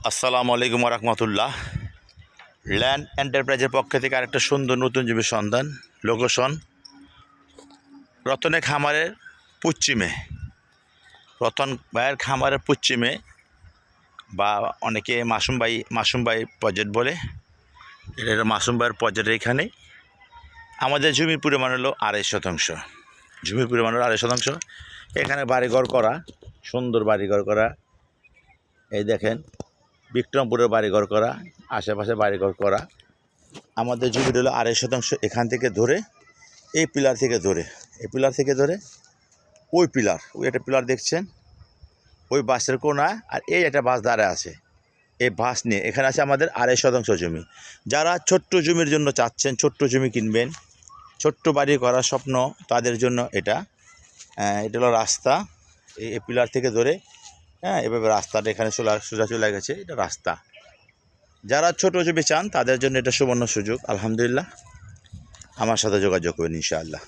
আসসালামু আলাইকুম রহমতুল্লাহ। ল্যান্ড এন্টারপ্রাইজের পক্ষ থেকে আরেকটা সুন্দর নতুন জমির সন্ধান। লোকেশন রতনের খামারের পশ্চিমে, রতন ভাইয়ের খামারের পশ্চিমে, বা অনেকে মাসুম ভাই প্রজেক্ট বলে। এটা মাসুম ভাইয়ের প্রজেক্টের এখানে আমাদের জমির পরিমাণ হলো 2.5 শতাংশ। জমির পরিমাণ হলো 2.5 শতাংশ। এখানে বাড়িঘর করা, সুন্দর বাড়িঘর করা। এই দেখেন, বিক্রমপুরের বাড়িঘর করা, আশেপাশে বাড়িঘর করা। আমাদের জমির হলো 2.5 শতাংশ। এখান থেকে ধরে এই পিলার থেকে ধরে ওই পিলার, ওই একটা পিলার দেখছেন, ওই বাসের কোনা, আর এই একটা বাস দাঁড়ায় আছে। এই বাস নিয়ে এখানে আছে আমাদের 2.5 শতাংশ জমি। যারা ছোট্ট জমির জন্য চাচ্ছেন, ছোট্ট জমি কিনবেন, ছোট্ট বাড়ি করার স্বপ্ন, তাদের জন্য এটা হলো রাস্তা। এই পিলার থেকে ধরে এভাবে রাস্তাটা এখানে সোজা চলে গেছে, এটা রাস্তা। যারা ছোট জমি চান তাদের জন্য এটা সুবর্ণ সুযোগ। আলহামদুলিল্লাহ, আমার সাথে যোগাযোগ করবেন ইনশাআল্লাহ।